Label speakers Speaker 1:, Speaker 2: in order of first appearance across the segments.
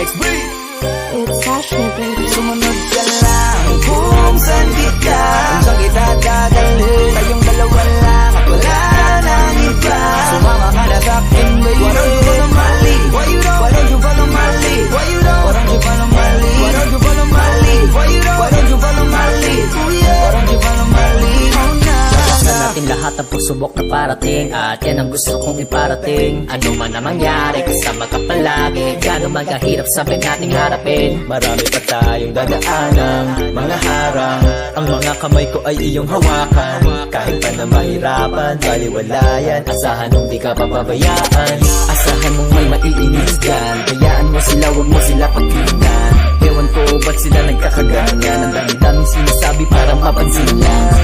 Speaker 1: It's Ashley, baby.
Speaker 2: Sumunod ka lang kung saan kita, kung saan kita dadalhin. Tayong dalawa lang at wala nang iba. Sumama ka na sa'kin, baby. Why don't you follow my lead? Why you don't? Why don't you follow my lead? Why you don't? Why don't you follow my lead? Why don't you follow my lead? Why you don't? Why don't you follow my lead? Oh yeah. Why don't you follow my lead? Oh nah.
Speaker 3: Sa natin lahat ang pagsubok na parating, at yan ang gusto kong iparating. Ano man ang mangyari, kasama ka palagi. Gano'n man kahirap sabay nating harapin. Marami pa tayong dadaanan, mga harang. Ang mga kamay ko ay iyong hawakan. Kahit pa na mahirapan, baliwala yan. Asahan mong di ka papabayaan. Asahan mong may maiinis dyan. Hayaan mo sila, huwag mo sila pagtingnan. Ewan ko ba't sila nagkakaganyan. Ang dami-daming sinasabi para mapansin lang.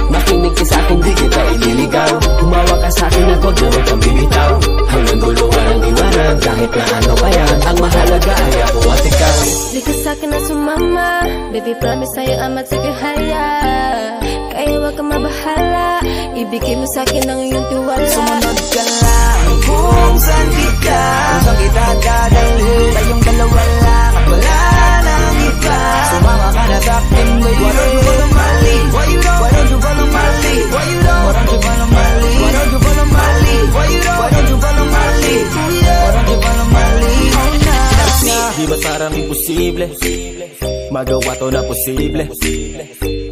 Speaker 3: Makinig ka sa akin, di kita ililigaw. Humawa ka sa akin at huwag na huwag kang bibitaw. Hanggang dulo walang iwanan, kahit na ano pa yan. Ang mahalaga ay ako at ikaw.
Speaker 1: Di ka sa'kin na sumama, baby promise sa'yo amat sige haya. Kaya huwag kang mabahala, ibigay mo sa'kin ang iyong tiwala.
Speaker 2: Sumunod ka lang kung saan kita, kung saan kita dadalhin. Tayong dalawa lang at wala nang iba. Sumama ka na sa'kin, baby. Why don't you follow my lead? Why you don't? Why don't you follow my lead? Why you don't? Why don't you follow my lead? Why don't you follow my lead? Why you don't? Why don't you follow my lead? Oh yeah. Why don't you follow my lead? Oh nah.
Speaker 3: Di ba parang imposible magawa to na posible?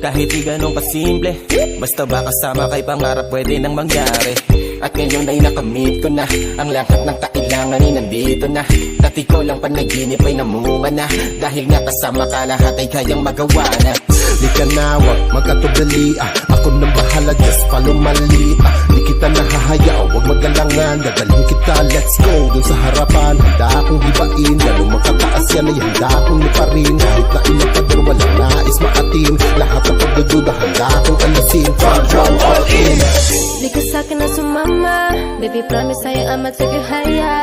Speaker 3: Kahit di ganun kasimple, basta ba kasama kay pangarap pwede nang mangyari. At ngayon ay nakamit ko na ang lahat ng kailangan ay nandito na. Dati ko lang panaginip ay namunga na. Dahil nga kasama ka lahat ay kayang magawa na.
Speaker 4: Di ka na wag magkatubali, ako nang bahala, just follow my lead. Di kita nahahayaw, wag magalangan, dadalhin kita, let's go. Dun sa harapan, handa akong hibain. Lalo magkataas yan ay handa akong liparin. Kahit na inapader, walang nais maatin. Lahat ng pagdududa, handa akong alisin. Front row, all in.
Speaker 1: Di ka sa'kin na sumama, baby promise sa'yo amat sige haya.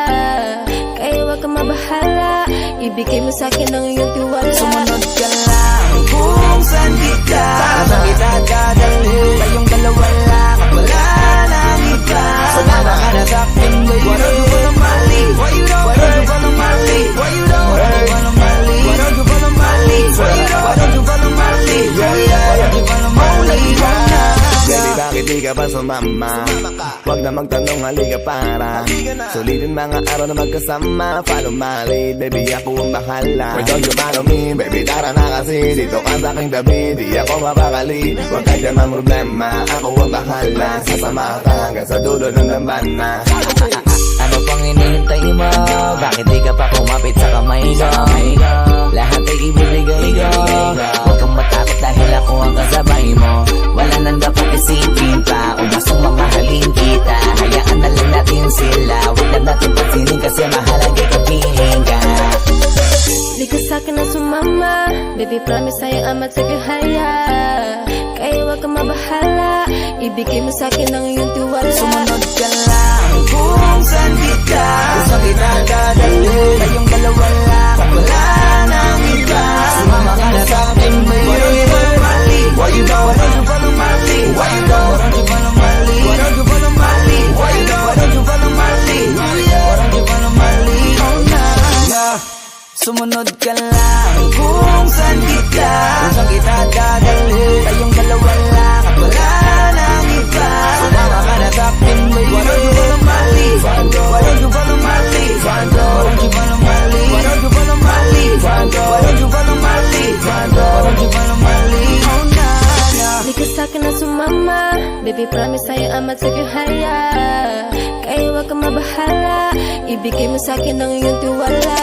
Speaker 1: Kaya huwag kang mabahala, ibigay mo sa'kin ang iyong tiwala.
Speaker 2: Sumunod ka lang kung saan kita, kung saan kita dadalhin. Tayong dalawa lang at wala nang iba. Sumama ka na sa'kin, baby. Why don't you follow my lead? Why you don't? Why don't you follow my lead? Why you don't? Why don't you follow my lead? Why don't you follow my lead? Why you don't? Why don't you follow my lead? Yeah, yeah. Why don't you follow my lead?
Speaker 5: Baby, bakit di ka pa sumama? Huwag na magtanong, halika para sulitin mga araw na magkasama. Follow my lead, baby, ako ang bahala. Why don't you follow me, baby, tara na kasi. Dito ka sa aking tabi, di ako mapakali. Huwag ka dyan mang problema, ako ang bahala. Sasama ka hanggang sa dulo ng dambana.
Speaker 3: Ano pang hinihintay mo? Bakit di ka pa kumapit sa kamay ko? Lahat ay ibibigay ko. Huwag kang matakot dahil ako ang kasabay mo. Wala nang dapat isipin pa, umasong mamahalin kita. Hayaan na lang natin sila, huwag na natin pansinin kasi mahalaga kapiling ka.
Speaker 1: Di ka sa'kin na sumama, baby promise sa'yo amat sige haya. Kaya huwag kang mabahala, ibigay mo sa'kin ang iyong tiwala.
Speaker 2: Sumunod ka lang kung saan kita, kung saan kita dadalhin. Tayong dalawa lang at wala nang iba. Sumama ka na sa'kin, baby. Why don't you follow my lead? Why you don't? Why don't you follow my lead? Why you don't? Why don't you follow my lead? Why don't you follow my lead? Why you don't? Why don't you follow my lead? Why don't you follow my lead? Oh nah. Sumunod ka lang kung saan kita, kung saan kita dadalhin. Tayong dalawa lang at wala nang iba. Sumama ka na sa'kin, baby. Why don't you follow my lead? Why don't you follow my lead? Why don't you follow my lead? Why don't you follow my lead? Why don't you follow my lead? Why don't you follow my lead? Oh nah.
Speaker 1: Di ka sa'kin na sumama, baby promise sa'yo amat sige haya. Kaya huwag kang mabahala, ibigay mo sa'kin ang iyong tiwala.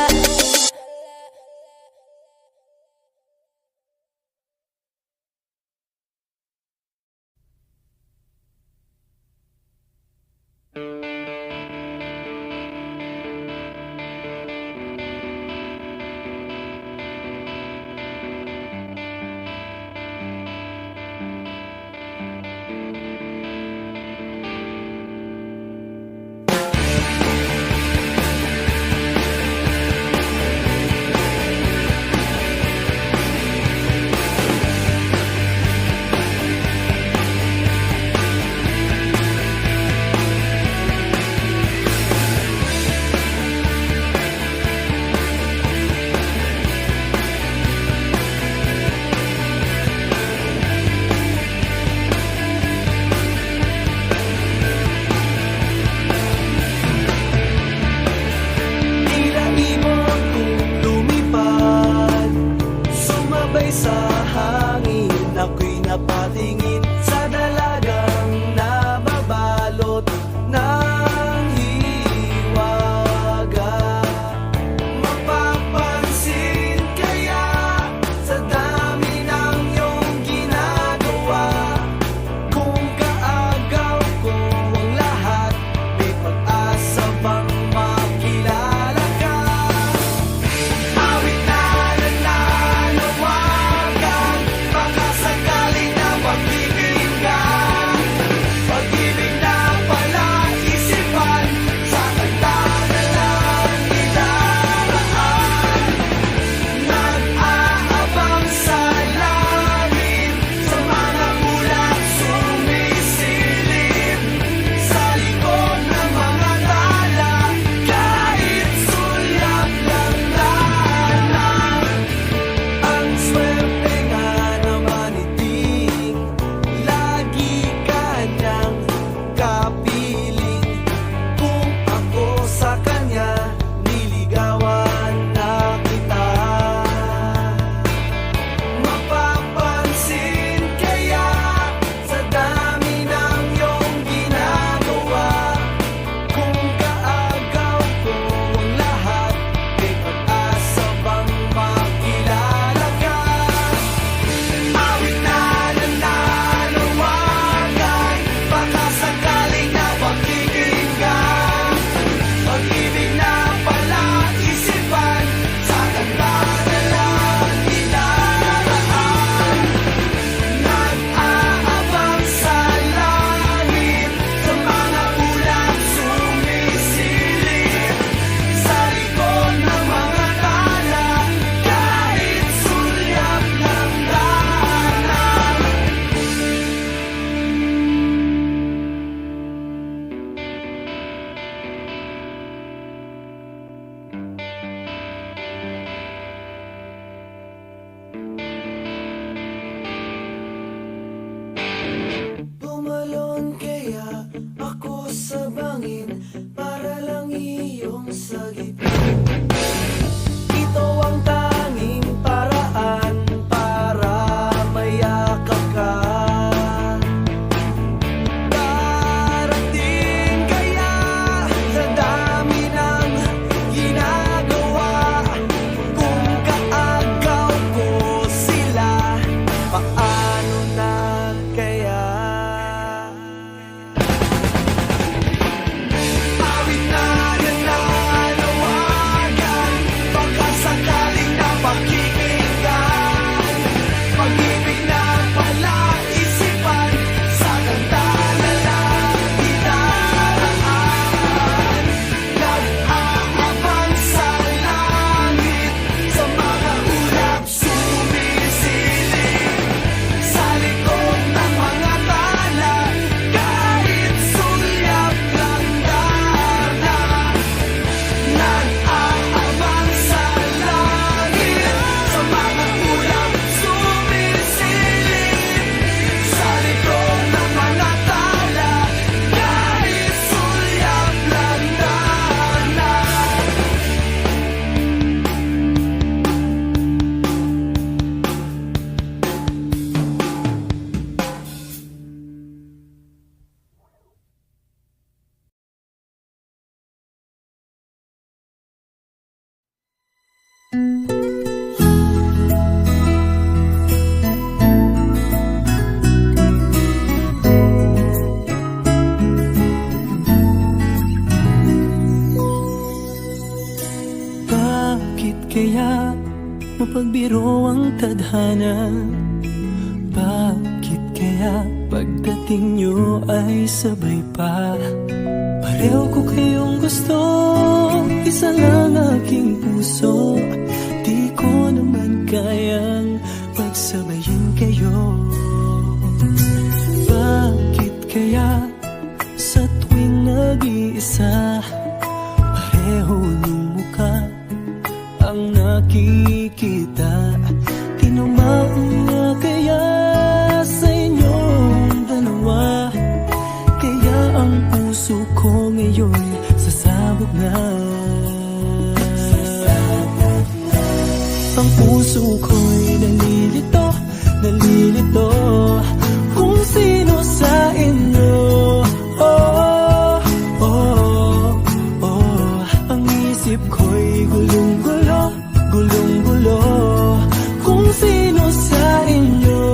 Speaker 6: Bakit kaya mapagbiro ang tadhana? Bakit kaya pagdating nyo ay sabay pa? Pareho ko kayong gusto, isa lang aking puso. Di ko naman kayang pagsabayin kayo. Bakit kaya sa tuwing nag-iisa, pareho ng mukha ang nakikita? Tinamaan nga kaya sa inyong dalawa, kaya ang puso ko ngayon sasabog na. Ang puso ko'y nalilito, nalilito kung sino sa inyo. Oh, oh, oh. Ang isip ko'y gulong-gulo, gulong-gulo kung sino sa inyo.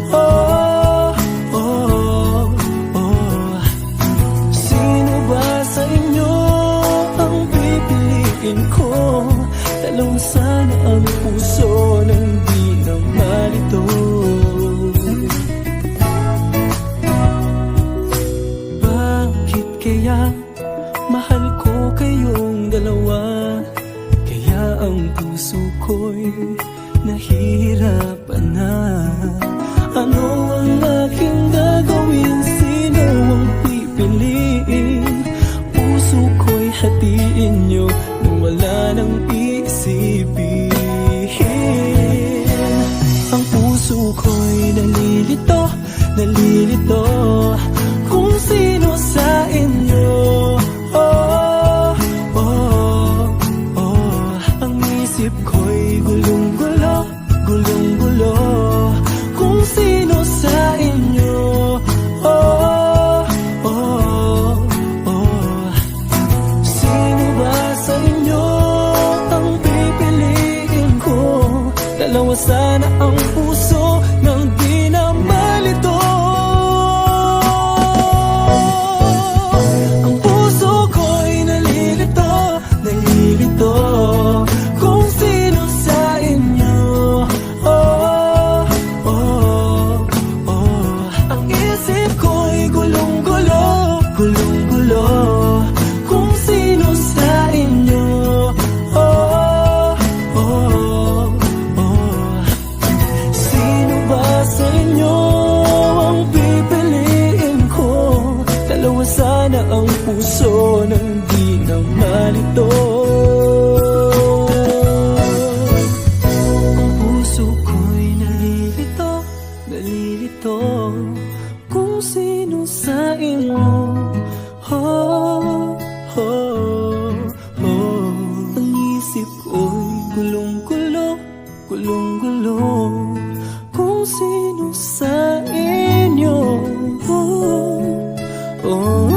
Speaker 6: Oh, oh, oh. Sino ba sa inyo ang pipiliin ko? Dalawa sana ang puso nang di na malito. Bakit kaya mahal ko kayong dalawa? Kaya ang puso ko'y nahihirapan na. Ano ang aking gagawin? Sino ang pipiliin? Puso ko'y hatiin nyo nang wala nang isipin. Ang puso ko'y nalilito, nalilito kung sino sa inyo. Oh, oh, oh. Ang isip ko'y gulong-gulo, gulong-gulo kung sino sa inyo. Oh, oh, oh. Sino ba sa inyo ang pipiliin ko? Dalawa sana ang puso nang di na malito. Ang puso ko'y nalilito, nalilito kung sino sa inyo. Oh, oh, oh. Ang isip ko'y gulong-gulo, gulong-gulo kung sino sa inyo. Oh, oh, oh. Sino ba sa inyo ang pipiliin ko? Dalawa sana ang puso nang di na malito. Ang puso ko'y nalilito, nalilito kung sino sa inyo. Oh, oh, oh. Ang isip ko'y gulong-gulo, gulong-gulo kung sino sa inyo. Oh, oh,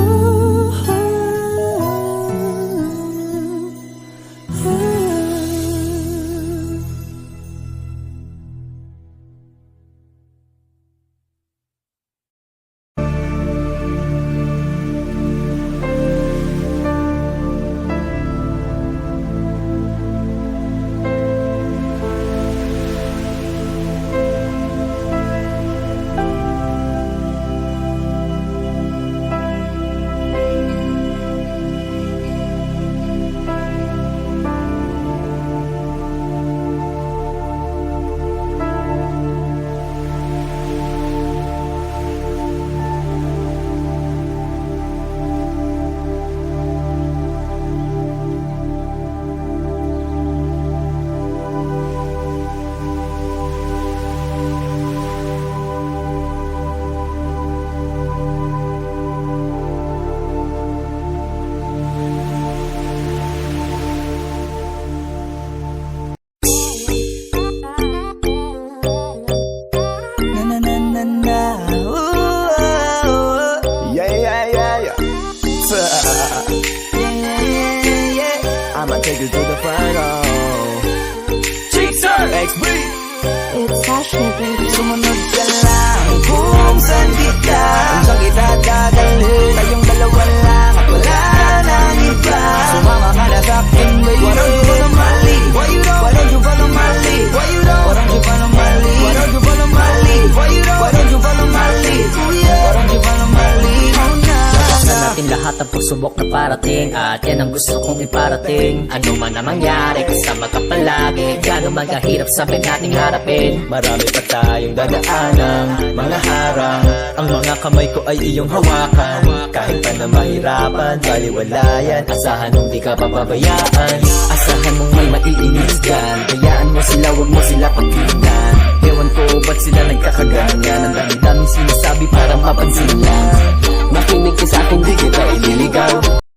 Speaker 5: I'ma take you to the final. Cheater! XB!
Speaker 1: It's Ashley, baby.
Speaker 2: Sumunod ka lang kung saan kita, kung saan kita dadalhin. Tayong dalawa lang at wala nang iba. Sumama ka na sa'kin, baby. Walang gulo na mali,
Speaker 3: subok na parating at yan ang gusto kong iparating. Ano man ang mangyari, kasama ka palagi. Gano'n man kahirap sabay nating harapin.
Speaker 6: Marami pa tayong dadaanan, mga harang. Ang mga kamay ko ay iyong hawakan. Kahit pa na mahirapan, baliwalayan. Asahan mong di ka pababayaan.
Speaker 3: Asahan mong may maiinis dyan. Hayaan mo sila, wag mo sila pagkinggan. Ewan ko ba't sila nagkakaganyan. Ang dami-daming sinasabi para mapansin lang.
Speaker 6: Makinig ka sa akin, di kita ililigaw.